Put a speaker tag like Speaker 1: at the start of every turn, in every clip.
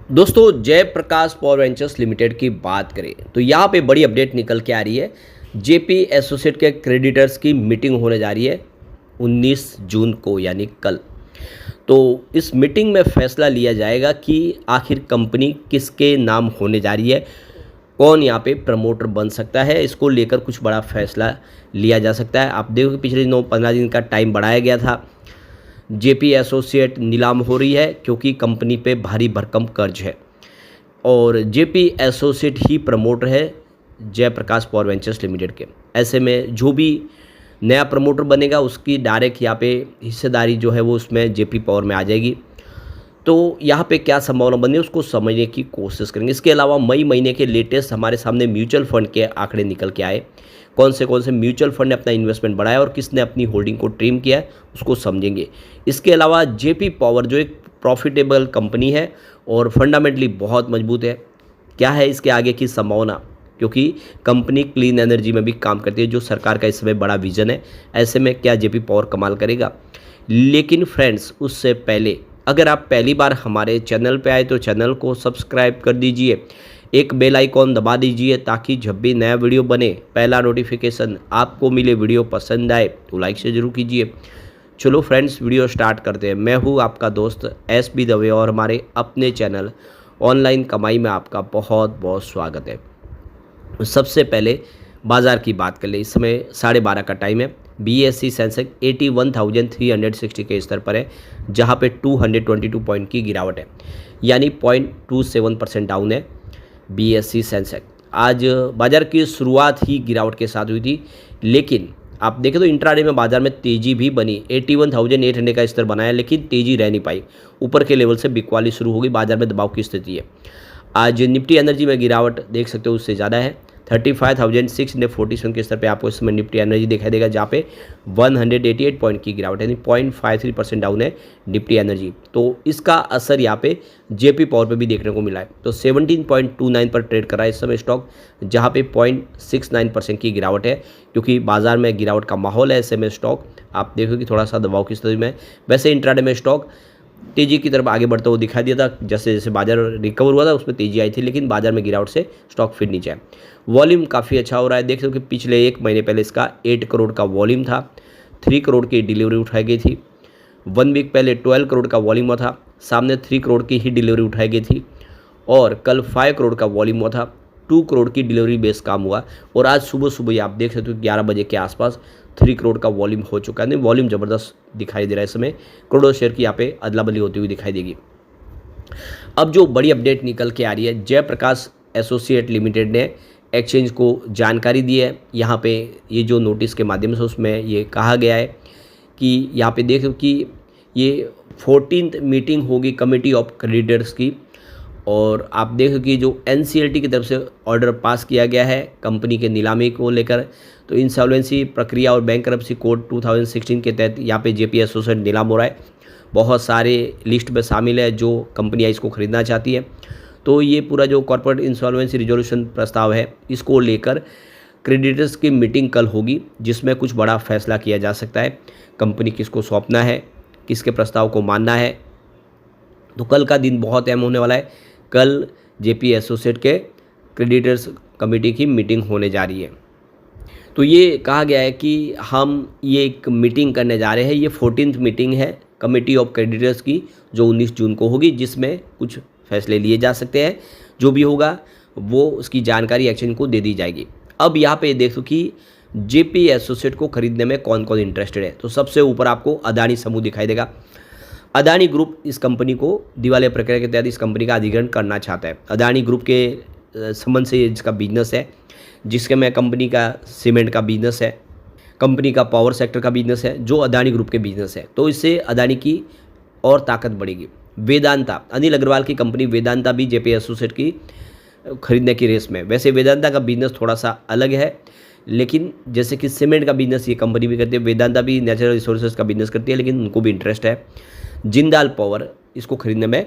Speaker 1: दोस्तों Jayaprakash power ventures limited की बात करें तो यहाँ पे बड़ी अपडेट निकल के आ रही है। जेपी एसोसिएट के क्रेडिटर्स की मीटिंग होने जा रही है 19 जून को यानी कल। तो इस मीटिंग में फैसला लिया जाएगा कि आखिर कंपनी किसके नाम होने जा रही है, कौन यहाँ पे प्रमोटर बन सकता है। इसको लेकर कुछ बड़ा फैसला लिया जा सकता है। आप देखो कि पिछले 9-15 दिन का टाइम बढ़ाया गया था। जेपी एसोसिएट नीलाम हो रही है क्योंकि कंपनी पे भारी भरकम कर्ज है और जेपी एसोसिएट ही प्रमोटर है जयप्रकाश पावर वेंचर्स लिमिटेड के। ऐसे में जो भी नया प्रमोटर बनेगा उसकी डायरेक्ट यहाँ पे हिस्सेदारी जो है वो उसमें जेपी पावर में आ जाएगी। तो यहाँ पे क्या संभावना बनी है उसको समझने की कोशिश करेंगे। इसके अलावा मई महीने के लेटेस्ट हमारे सामने म्यूचुअल फंड के आंकड़े निकल के आए। कौन से म्यूचुअल फंड ने अपना इन्वेस्टमेंट बढ़ाया और किसने अपनी होल्डिंग को ट्रिम किया है उसको समझेंगे। इसके अलावा जेपी पावर जो एक प्रॉफिटेबल कंपनी है और फंडामेंटली बहुत मजबूत है, क्या है इसके आगे की संभावना, क्योंकि कंपनी क्लीन एनर्जी में भी काम करती है जो सरकार का इस समय बड़ा विजन है। ऐसे में क्या जेपी पावर कमाल करेगा। लेकिन फ्रेंड्स उससे पहले अगर आप पहली बार हमारे चैनल पे आए तो चैनल को सब्सक्राइब कर दीजिए, एक बेल आइकॉन दबा दीजिए ताकि जब भी नया वीडियो बने पहला नोटिफिकेशन आपको मिले। वीडियो पसंद आए तो लाइक से ज़रूर कीजिए। चलो फ्रेंड्स वीडियो स्टार्ट करते हैं। मैं हूँ आपका दोस्त एस.बी. दवे और हमारे अपने चैनल ऑनलाइन कमाई में आपका बहुत बहुत स्वागत है। सबसे पहले बाज़ार की बात कर ले। इस समय 12:30 का टाइम है। बीएसई सेंसेक्स 81,360 के स्तर पर है जहां पे 222 पॉइंट की गिरावट है यानी 0.27% डाउन है बीएसई सेंसेक्स। आज बाज़ार की शुरुआत ही गिरावट के साथ हुई थी, लेकिन आप देखें तो इंट्राडे में बाज़ार में तेज़ी भी बनी। 81,800 का स्तर बनाया लेकिन तेज़ी रह नहीं पाई। ऊपर के लेवल से बिकवाली शुरू हो गई, बाज़ार में दबाव की स्थिति है। आज निफ्टी एनर्जी में गिरावट देख सकते हो उससे ज़्यादा है। 35,647 के स्तर पे आपको इस समय निफ्टी एनर्जी दिखाई देगा जहाँ पे 188 पॉइंट की गिरावट है यानी 0.53% डाउन है निफ्टी एनर्जी। तो इसका असर यहाँ पे जेपी पावर पे भी देखने को मिला है। तो 17.29 पर ट्रेड कर रहा है इस समय स्टॉक, जहाँ पे 0.69% की गिरावट है क्योंकि बाजार में गिरावट का माहौल है। ऐसे में स्टॉक आप देखो कि थोड़ा सा दबाव की स्थिति में। वैसे इंट्राडे में स्टॉक तेज़ी की तरफ आगे बढ़ता हुआ दिखाई दिया था। जैसे जैसे बाजार रिकवर हुआ था उसमें तेज़ी आई थी, लेकिन बाजार में गिरावट से स्टॉक फिर नीचे आया। वॉल्यूम काफ़ी अच्छा हो रहा है। देख सकते हो कि पिछले 1 महीने पहले इसका 8 करोड़ का वॉल्यूम था, 3 करोड़ की डिलीवरी उठाई गई थी। 1 वीक पहले 12 करोड़ का वॉल्यूम हुआ था, सामने 3 करोड़ की ही डिलीवरी उठाई गई थी। और कल 5 करोड़ का वॉल्यूम हुआ था, 2 करोड़ की डिलीवरी बेस काम हुआ। और आज सुबह सुबह आप देख सकते हो 11 बजे के आसपास 3 करोड़ का वॉल्यूम हो चुका है। नहीं, वॉल्यूम ज़बरदस्त दिखाई दे रहा है। इस समय करोड़ों शेयर की यहाँ पे अदला बदली होती हुई दिखाई देगी। अब जो बड़ी अपडेट निकल के आ रही है, जयप्रकाश एसोसिएट लिमिटेड ने एक्सचेंज को जानकारी दी है। यहाँ पे ये जो नोटिस के माध्यम से उसमें ये कहा गया है कि यहाँ पे देखो कि ये 14th मीटिंग होगी कमेटी ऑफ क्रेडिटर्स की। और आप देखो कि जो एनसीएलटी की तरफ से ऑर्डर पास किया गया है कंपनी के नीलामी को लेकर, तो इंसॉल्वेंसी प्रक्रिया और बैंकरप्सी कोड 2016 के तहत यहाँ पे जेपी एसोसिएट नीलाम हो रहा है। बहुत सारे लिस्ट में शामिल है जो कंपनियाँ इसको खरीदना चाहती है। तो ये पूरा जो कॉर्पोरेट इंसॉल्वेंसी रिजोल्यूशन प्रस्ताव है इसको लेकर क्रेडिटर्स की मीटिंग कल होगी जिसमें कुछ बड़ा फैसला किया जा सकता है। कंपनी किसको सौंपना है, किसके प्रस्ताव को मानना है। तो कल का दिन बहुत अहम होने वाला है। कल जेपी एसोसिएट के क्रेडिटर्स कमेटी की मीटिंग होने जा रही है। तो ये कहा गया है कि हम ये एक मीटिंग करने जा रहे हैं। ये 14th मीटिंग है कमेटी ऑफ क्रेडिटर्स की जो 19 जून को होगी, जिसमें कुछ फैसले लिए जा सकते हैं। जो भी होगा वो उसकी जानकारी एक्सचेंज को दे दी जाएगी। अब यहाँ पे देखो कि जेपी एसोसिएट को खरीदने में कौन कौन इंटरेस्टेड है। तो सबसे ऊपर आपको अदानी समूह दिखाई देगा। अदानी ग्रुप इस कंपनी को दिवालिया प्रक्रिया के तहत इस कंपनी का अधिग्रहण करना चाहता है। अदानी ग्रुप के संबंध से इसका बिजनेस है, जिसके में कंपनी का सीमेंट का बिजनेस है, कंपनी का पावर सेक्टर का बिजनेस है, जो अदानी ग्रुप के बिजनेस है। तो इससे अदानी की और ताकत बढ़ेगी। वेदांता, अनिल अग्रवाल की कंपनी वेदांता भी जेपी एसोसिएट की खरीदने की रेस में। वैसे वेदांता का बिजनेस थोड़ा सा अलग है, लेकिन जैसे कि सीमेंट का बिजनेस ये कंपनी भी करती है, वेदांता भी नेचुरल रिसोर्सेज का बिजनेस करती है, लेकिन उनको भी इंटरेस्ट है। जिंदाल पावर इसको खरीदने में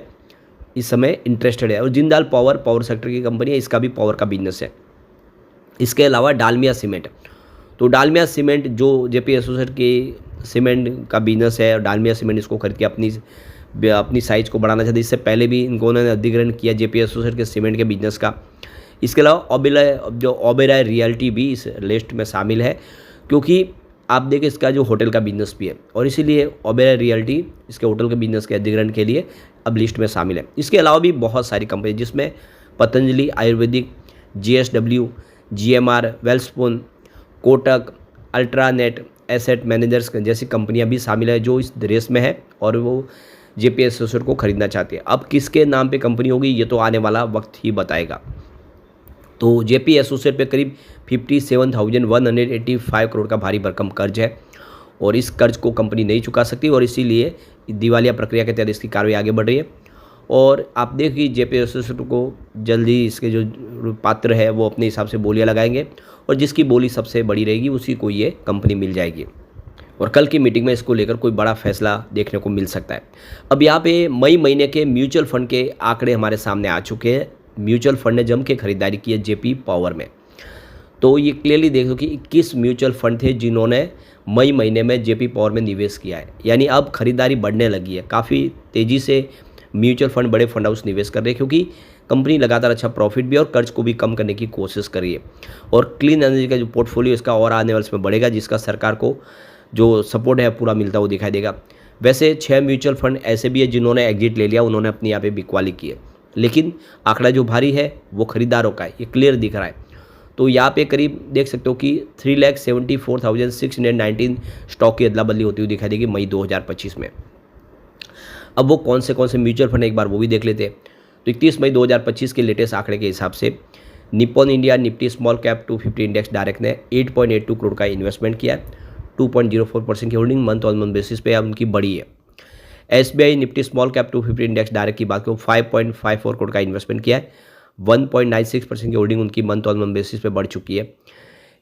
Speaker 1: इस समय इंटरेस्टेड है और जिंदाल पावर सेक्टर की कंपनी है, इसका भी पावर का बिजनेस है। इसके अलावा डालमिया सीमेंट, तो डालमिया सीमेंट जो जेपी एसोसिएट की सीमेंट का बिजनेस है और डालमिया सीमेंट इसको खरीद के अपनी अपनी साइज़ को बढ़ाना चाहते हैं। इससे पहले भी इन्होंने अधिग्रहण किया जेपी एसोसिएट के सीमेंट के बिजनेस का। इसके अलावा ओबेरॉय रियल्टी भी इस लिस्ट में शामिल है, क्योंकि आप देखें इसका जो होटल का बिजनेस भी है, और इसीलिए ओबेरॉय रियल्टी इसके होटल के बिजनेस के अधिग्रहण के लिए अब लिस्ट में शामिल है। इसके अलावा भी बहुत सारी कंपनी, जिसमें Patanjali Ayurvedic, JSW, GMR, Welspun, Kotak, Ultranet asset managers जैसी कंपनियां भी शामिल है जो इस रेस में है और वो जेपी एसोसिएट को खरीदना चाहती है। अब किसके नाम पे कंपनी होगी ये तो आने वाला वक्त ही बताएगा। तो जेपी एसोसिएट पे करीब 57,185 करोड़ का भारी भरकम कर्ज है, और इस कर्ज को कंपनी नहीं चुका सकती, और इसीलिए दिवालिया प्रक्रिया के तहत इसकी कार्रवाई आगे बढ़ रही है। और आप देखिए जेपी एसोसिएट को जल्दी इसके जो पात्र है वो अपने हिसाब से बोलियां लगाएंगे, और जिसकी बोली सबसे बड़ी रहेगी उसी को ये कंपनी मिल जाएगी, और कल की मीटिंग में इसको लेकर कोई बड़ा फैसला देखने को मिल सकता है। अब यहाँ पे मई महीने के म्यूचुअल फंड के आंकड़े हमारे सामने आ चुके हैं। म्यूचुअल फंड ने जम के खरीदारी की है जेपी पावर में। तो ये क्लियरली देख लो कि 21 म्यूचुअल फंड थे जिन्होंने मई महीने में जेपी पावर में निवेश किया है, यानी अब खरीदारी बढ़ने लगी है। काफ़ी तेज़ी से म्यूचुअल फंड, बड़े फंड हाउस निवेश कर रहे हैं, क्योंकि कंपनी लगातार अच्छा प्रॉफिट भी और कर्ज को भी कम करने की कोशिश कर रही है। और क्लीन एनर्जी का जो पोर्टफोलियो इसका और आने वाले में बढ़ेगा, जिसका सरकार को जो सपोर्ट है पूरा मिलता हुआ दिखाई देगा। वैसे 6 म्यूचुअल फंड ऐसे भी है जिन्होंने एग्जिट ले लिया, उन्होंने अपनी यहाँ पे बिकवाली की है, लेकिन आंकड़ा जो भारी है वो खरीदारों का है, ये क्लियर दिख रहा है। तो यहाँ पे करीब देख सकते हो कि 3,74,619 स्टॉक की अदला बदली होती हुई दिखाई देगी मई 2025 में। अब वो कौन से म्यूचुअल फंड एक बार वो भी देख लेते हैं। तो 31 मई 2025 के लेटेस्ट आंकड़े के हिसाब से Nippon India Nifty small cap 250 index direct ने 8.82 करोड़ का इन्वेस्टमेंट किया है। 2.04% की holding month on month basis पे उनकी बढ़ी है। SBI Nifty small cap 250 index direct की बात करो 5.54 करोड़ का इन्वेस्टमेंट किया है। 1.96% की होल्डिंग उनकी मंथ ऑन मंथ बेसिस पे बढ़ चुकी है।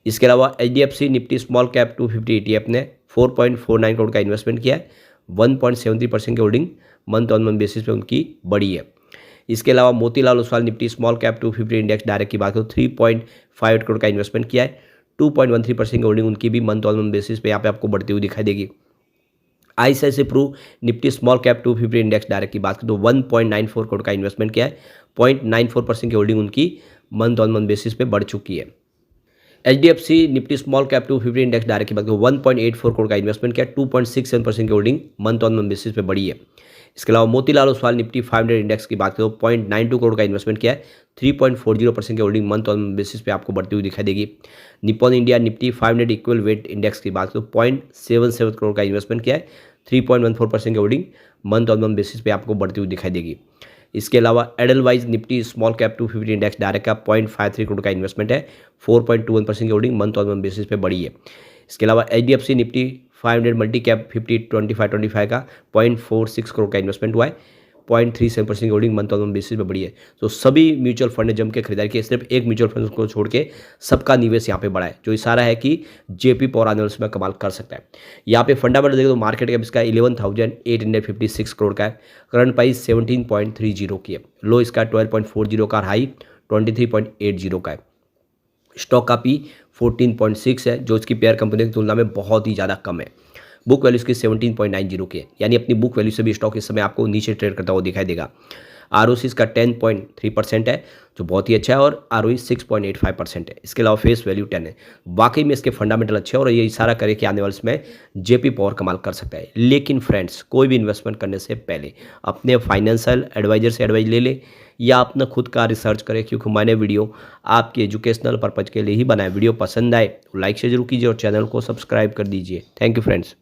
Speaker 1: इसके अलावा HDFC Nifty small cap 250 ETF ने 4.49 करोड़ का इन्वेस्टमेंट किया है। 1.73% की holding month on month basis पे उनकी बढ़ी है। इसके अलावा Motilal Oswal Nifty small cap 250 index direct की बात करो 3.58 करोड़ का इन्वेस्टमेंट किया है। 2.13% की होल्डिंग उनकी भी मंथ ऑन मंथ बेसिस पे यहाँ पे आपको बढ़ती हुई दिखाई देगी। ICICI Pru Nifty small cap 250 index direct की बात करें तो 1.94 करोड़ का इन्वेस्टमेंट किया है। 0.94% की होल्डिंग उनकी मंथ ऑन मंथ बेसिस पे बढ़ चुकी है। HDFC Nifty small cap 250 index direct की बात करें 1.84 करोड़ का इन्वेस्टमेंट किया है। 2.67% की holding month on month basis पे बढ़ी है। इसके अलावा मोतीलाल ओसवाल निफ्टी 500 इंडेक्स की बात करें तो 0.92 करोड़ का इन्वेस्टमेंट किया है। 3.40% की होल्डिंग मंथ ऑन बेसिस पे आपको बढ़ती हुई दिखाई देगी। Nippon India Nifty 500 equal weight index की बात करें तो 0.77 करोड़ का इन्वेस्टमेंट किया है। 3.14% की holding month on month basis पे आपको बढ़ती हुई दिखाई देगी। इसके अलावा Edelweiss Nifty small cap 250 index direct का 0.53 करोड़ का इन्वेस्टमेंट है। 4.21% की holding month on month basis पे बढ़ी है। इसके अलावा एचडीएफसी निफ्टी 500 मल्टी कैप 50-25 का 0.46 करोड़ का इन्वेस्टमेंट हुआ है। 0.37% की होल्डिंग मंथ ऑन बेसिस पे बढ़ी है। तो सभी म्यूचुअल फंड ने जम के खरीदारी की, सिर्फ एक म्यूचुअल फंड को छोड़ के सबका निवेश यहाँ पे बढ़ा है, जो इशारा है कि जेपी पावर आने वाले समय कमाल कर सकता है। यहाँ पे फंडामेंटल देखें तो मार्केट कैप इसका 11,856 करोड़ का है। करंट प्राइस 17.30 की है। लो इसका 12.40 का, हाई 23.80 का है। स्टॉक का पी 14.6 है, जो इसकी पेयर कंपनी की तुलना में बहुत ही ज़्यादा कम है। बुक वैल्यू इसकी 17.90 की है, यानी अपनी बुक वैल्यू से भी स्टॉक इस समय आपको नीचे ट्रेड करता हुआ दिखाई देगा। आरओसी इसका 10.3% है, जो बहुत ही अच्छा है, और आरओई 6.85% है। इसके अलावा फेस वैल्यू 10 है। वाकई में इसके फंडामेंटल अच्छे हैं, और ये इशारा करे कि आने वाले समय जेपी पावर कमाल कर सकता है। लेकिन फ्रेंड्स, कोई भी इन्वेस्टमेंट करने से पहले अपने फाइनेंशियल एडवाइजर से एडवाइस ले ले, या अपना खुद का रिसर्च करें, क्योंकि मैंने वीडियो आपके एजुकेशनल पर्पज़ के लिए ही बनाया। वीडियो पसंद आए तो लाइक से जरूर कीजिए और चैनल को सब्सक्राइब कर दीजिए। Thank you friends.